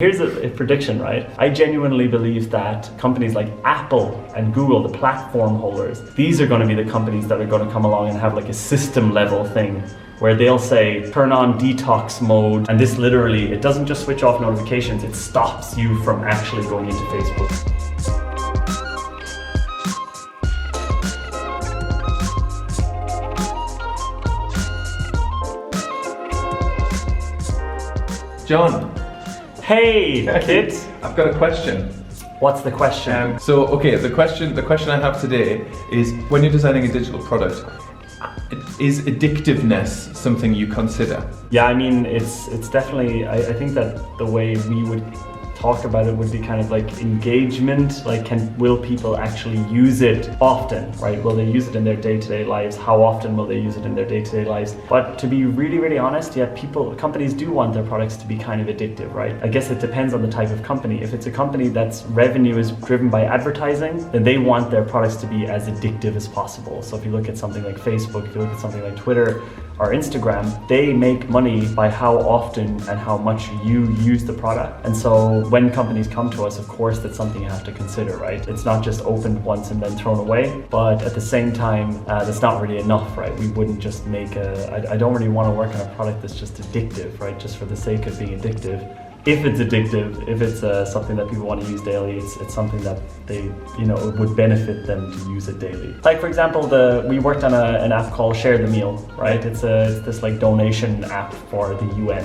Here's a prediction, right? I genuinely believe that companies like Apple and Google, the platform holders, these are going to be the companies that are going to come along and have like a system level thing where they'll say, turn on detox mode. And this literally, it doesn't just switch off notifications, it stops you from actually going into Facebook. John. Hey, Kitt. I've got a question. What's the question? The question I have today is, when you're designing a digital product, is addictiveness something you consider? Yeah, I mean, it's definitely, I think that the way we would talk about it would be kind of like engagement, like will people actually use it often, right? Will they use it in their day-to-day lives? How often will they use it in their day-to-day lives? But to be really, really honest, yeah, companies do want their products to be kind of addictive, right? I guess it depends on the type of company. If it's a company that's revenue is driven by advertising, then they want their products to be as addictive as possible. So if you look at something like Facebook, if you look at something like Twitter or Instagram, they make money by how often and how much you use the product. And so when companies come to us, of course, that's something you have to consider, right? It's not just opened once and then thrown away, but at the same time, that's not really enough, right? We wouldn't just make I don't really want to work on a product that's just addictive, right? Just for the sake of being addictive. If it's addictive, if it's something that people want to use daily, it's something that they, it would benefit them to use it daily. Like for example, we worked on an app called Share the Meal, right? It's this like donation app for the UN.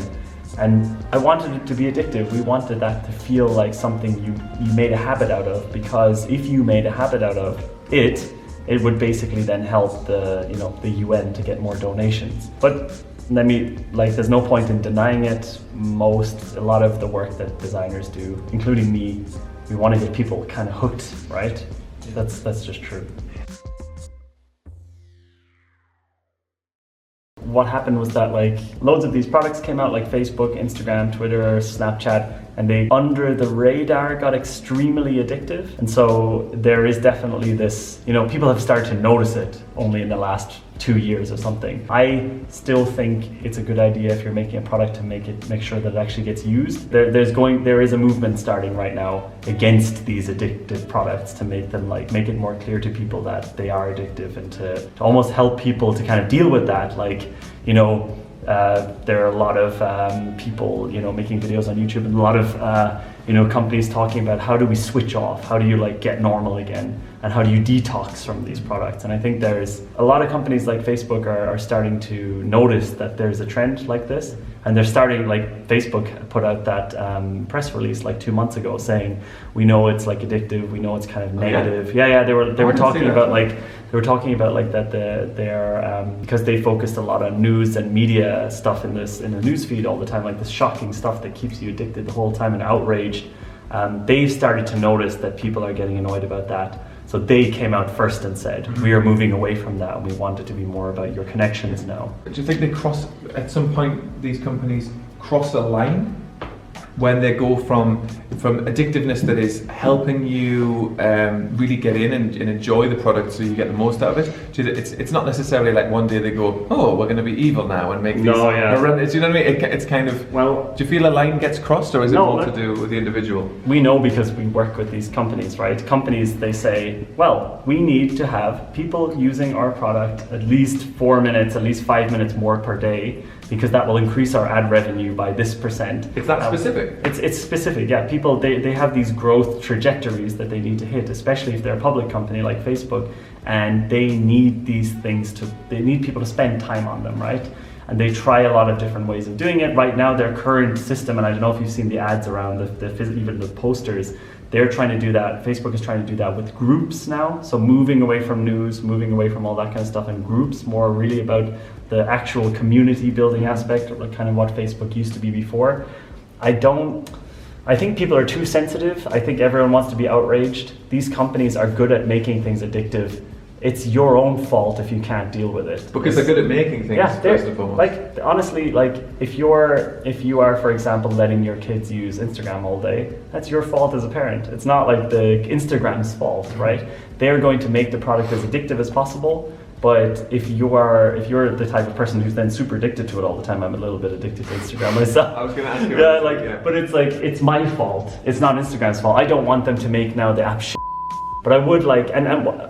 And I wanted it to be addictive. We wanted that to feel like something you made a habit out of, because if you made a habit out of it would basically then help the UN to get more donations. But there's no point in denying it. A lot of the work that designers do, including me, we want to get people kind of hooked, right? That's just true. What happened was that loads of these products came out, like Facebook, Instagram, Twitter, Snapchat, and they under the radar got extremely addictive. And so there is definitely this, people have started to notice it only in the last 2 years or something. I still think it's a good idea if you're making a product to make sure that it actually gets used. There is a movement starting right now against these addictive products to make them make it more clear to people that they are addictive, and to almost help people to kind of deal with that. There are a lot of people, making videos on YouTube, and a lot of companies talking about how do we switch off, how do you get normal again, and how do you detox from these products. And I think there's a lot of companies like Facebook are starting to notice that there's a trend like this, and they're starting, Facebook put out that press release 2 months ago saying, we know it's addictive, we know it's kind of negative. Yeah, they were talking about that they're because they focused a lot on news and media stuff in the news feed all the time, this shocking stuff that keeps you addicted the whole time and outraged. They've started to notice that people are getting annoyed about that. So they came out first and said, we are moving away from that, and we want it to be more about your connections now. Do you think at some point, these companies cross a line when they go from addictiveness that is helping you really get in and enjoy the product so you get the most out of it? It's not necessarily one day they go, oh, we're going to be evil now and make these horrendous. Do you know what I mean? It's kind of, do you feel a line gets crossed, or is it more to do with the individual? We know because we work with these companies, right? Companies, they say, well, we need to have people using our product at least 4 minutes, at least 5 minutes more per day, because that will increase our ad revenue by this percent. Is that specific? It's specific, yeah. People, they have these growth trajectories that they need to hit, especially if they're a public company like Facebook, and they need these things they need people to spend time on them, right? And they try a lot of different ways of doing it. Right now, their current system, and I don't know if you've seen the ads around, even the posters, they're trying to do that. Facebook is trying to do that with groups now. So moving away from news, moving away from all that kind of stuff, and groups, more really about the actual community building aspect, or kind of what Facebook used to be before. I think people are too sensitive. I think everyone wants to be outraged. These companies are good at making things addictive. It's your own fault if you can't deal with it. Because they're good at making things, first and foremost. Honestly, if you are, for example, letting your kids use Instagram all day, that's your fault as a parent. It's not the Instagram's fault, right? They're going to make the product as addictive as possible. But if you're the type of person who's then super addicted to it all the time, I'm a little bit addicted to Instagram myself. I was going to ask you. But it's like, it's my fault. It's not Instagram's fault. I don't want them to make now the app shit. But I would like, and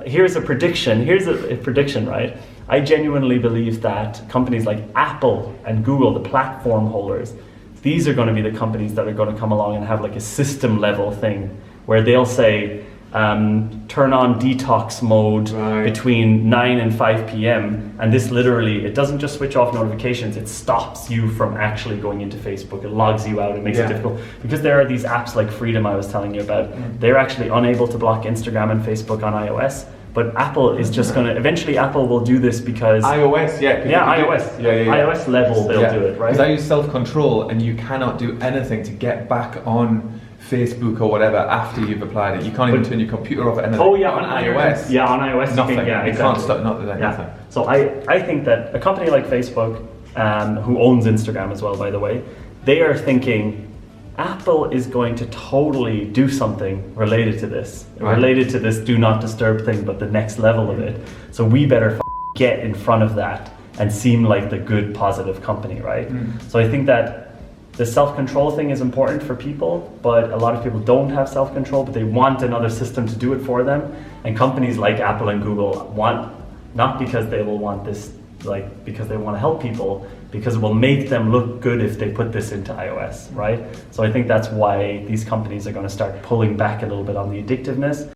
here's a prediction. Here's a prediction, right? I genuinely believe that companies like Apple and Google, the platform holders, these are going to be the companies that are going to come along and have like a system level thing where they'll say, turn on detox mode between 9 and 5 p.m. And this literally, it doesn't just switch off notifications, it stops you from actually going into Facebook. It logs you out, it makes it difficult. Because there are these apps like Freedom I was telling you about, they're actually unable to block Instagram and Facebook on iOS. But Apple is just going to, eventually Apple will do this because... iOS, iOS level they'll do it, right? Because I use self-control and you cannot do anything to get back on Facebook or whatever after you've applied it. You can't even turn your computer off or anything. Oh yeah, on iOS. Yeah, on iOS. Nothing. You Exactly. Can't stop, not that nothing. So I think that a company like Facebook, who owns Instagram as well, by the way, they are thinking, Apple is going to totally do something related to this. Related to this do not disturb thing, but the next level of it. So we better get in front of that and seem like the good, positive company, right? So I think that the self-control thing is important for people, but a lot of people don't have self-control, but they want another system to do it for them. And companies like Apple and Google want, not because they will want this, like because they want to help people, because it will make them look good if they put this into iOS, right? So I think that's why these companies are going to start pulling back a little bit on the addictiveness.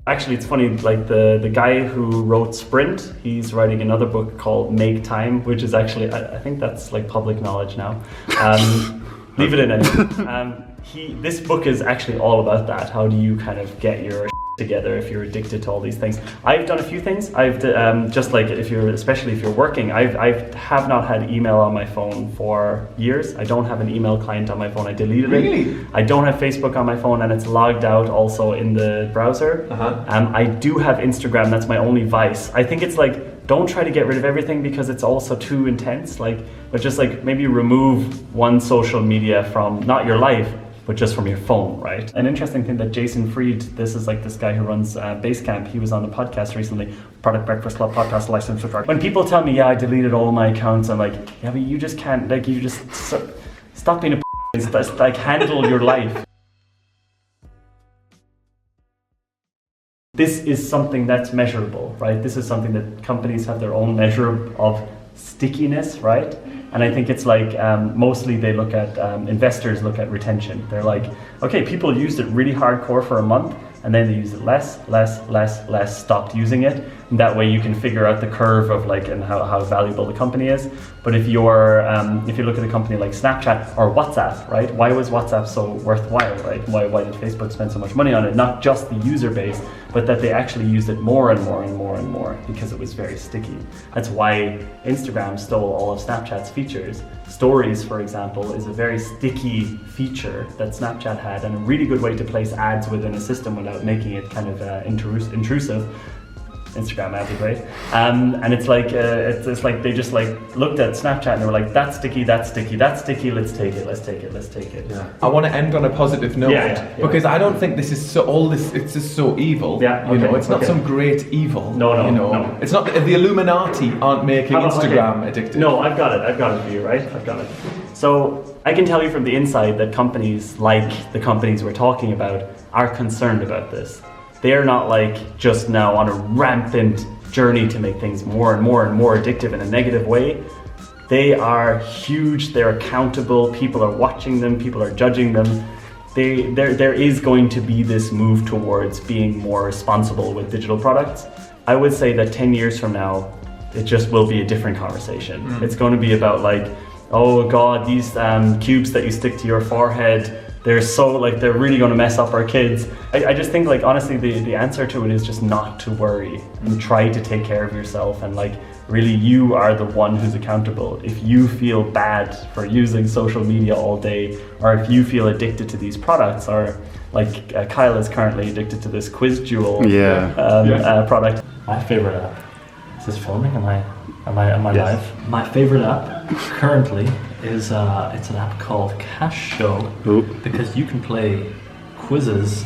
Actually, it's funny, like the guy who wrote Sprint, he's writing another book called Make Time, which is actually, I think that's like public knowledge now. Leave it in anyway. This book is actually all about that. How do you kind of get your together if you're addicted to all these things? I've done a few things. I've just like especially if you're working, I have not had email on my phone for years. I don't have an email client on my phone. I deleted it. I don't have Facebook on my phone, and it's logged out also in the browser. I do have Instagram. That's my only vice. I think it's like, don't try to get rid of everything because it's also too intense. But just like maybe remove one social media from not your life, but just from your phone, right? An interesting thing that Jason Fried, this is like this guy who runs Basecamp, he was on the podcast recently, Product Breakfast Club podcast, license to start. When people tell me, yeah, I deleted all my accounts, I'm like, yeah, but you just can't, like, you just stop being like, handle your life. This is something that's measurable, right? This is something that companies have their own measure of stickiness, right? And I think it's like, mostly they look at, investors look at retention. They're like, okay, people used it really hardcore for a month, and then they use it less, stopped using it. And that way you can figure out the curve of like, and how valuable the company is. But if you're, if you look at a company like Snapchat or WhatsApp, right? Why was WhatsApp so worthwhile, right? Why did Facebook spend so much money on it? Not just the user base, but that they actually used it more and more because it was very sticky. That's why Instagram stole all of Snapchat's features. Stories, for example, is a very sticky feature that Snapchat had, and a really good way to place ads within a system without making it kind of intrusive. Instagram ads are great, and it's like they just like looked at Snapchat and they were like, that's sticky, let's take it. Yeah. I want to end on a positive note because I don't think this is it's just so evil. It's not some great evil. No. It's not the Illuminati aren't making Instagram addictive. No, I've got it for you, right? I've got it. So I can tell you from the inside that companies like the companies we're talking about are concerned about this. They're not like just now on a rampant journey to make things more and more addictive in a negative way. They are huge, they're accountable, people are watching them, people are judging them. There is going to be this move towards being more responsible with digital products. I would say that 10 years from now, it just will be a different conversation. It's going to be about like, oh God, these cubes that you stick to your forehead, they're really going to mess up our kids. I just think, like, honestly, the answer to it is just not to worry and try to take care of yourself, and like, really, you are the one who's accountable. If you feel bad for using social media all day, or if you feel addicted to these products, or like Kyle is currently addicted to this Quiz Jewel product. My favorite app. Is this filming? Am I live? My favorite app currently is it's an app called Cash Show, because you can play quizzes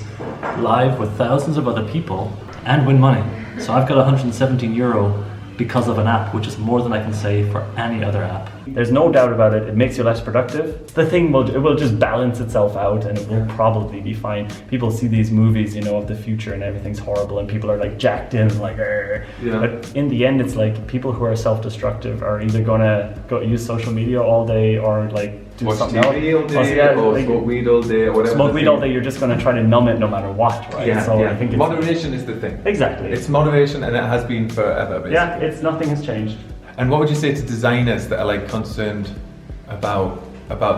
live with thousands of other people and win money. So I've got €117 because of an app, which is more than I can say for any other app. There's no doubt about it, it makes you less productive. The thing it will just balance itself out and it will probably be fine. People see these movies, you know, of the future and everything's horrible and people are like jacked in, like, Arr. Yeah. But in the end, it's like people who are self-destructive are either gonna go use social media all day or like do Watch something TV all else. day, or like, smoke weed all day, or whatever. Smoke weed all day, you're just gonna try to numb it no matter what, right? Yeah, So yeah. I think it's, Moderation is the thing. exactly. It's moderation, and it has been forever, basically. Yeah, it's nothing has changed. And what would you say to designers that are like concerned about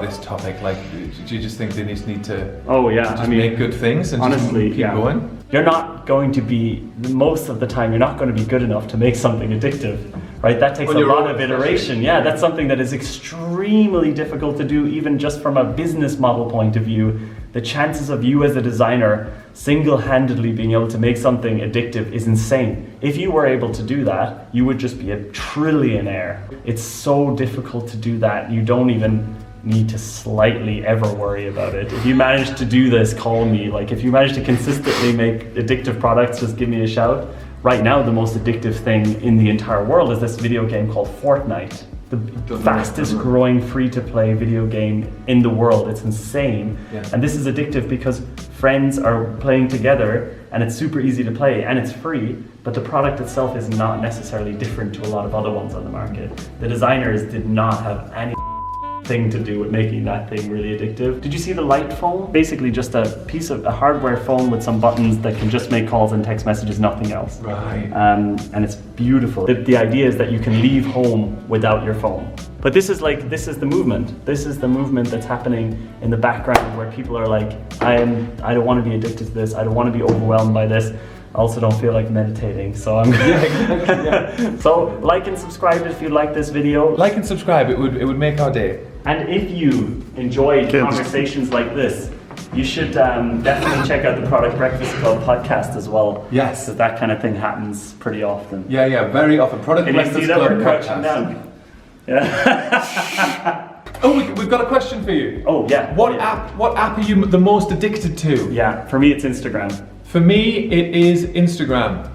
this topic? Like, do you just think they just need to Oh yeah, just I mean, make good things and honestly, just keep yeah. going? You're not going to be, most of the time, you're not going to be good enough to make something addictive, right? That takes On a your lot own, of iteration. Yeah, that's something that is extremely difficult to do, even just from a business model point of view. The chances of you as a designer single-handedly being able to make something addictive is insane. If you were able to do that, you would just be a trillionaire. It's so difficult to do that. You don't even need to slightly ever worry about it. If you manage to do this, call me. Like, if you manage to consistently make addictive products, just give me a shout. Right now, the most addictive thing in the entire world is this video game called Fortnite. The fastest growing free-to-play video game in the world. It's insane. Yeah. And this is addictive because friends are playing together and it's super easy to play and it's free, but the product itself is not necessarily different to a lot of other ones on the market. The designers did not have any thing to do with making that thing really addictive. Did you see the Light phone? Basically just a piece of a hardware phone with some buttons that can just make calls and text messages, nothing else. Right. And it's beautiful. The idea is that you can leave home without your phone. But this is the movement. This is the movement that's happening in the background where people are like, I don't want to be addicted to this. I don't want to be overwhelmed by this. I also don't feel like meditating, so I'm So like and subscribe if you like this video. Like and subscribe, it would make our day. And if you enjoy conversations like this, you should definitely check out the Product Breakfast Club podcast as well. Yes. Because that kind of thing happens pretty often. Yeah, very often. Product Can you Breakfast see that Club we're crouching podcast. down? Yeah. Oh, we've got a question for you. Oh yeah. What Yeah. app are you the most addicted to? Yeah, for me it's Instagram. For me, it is Instagram.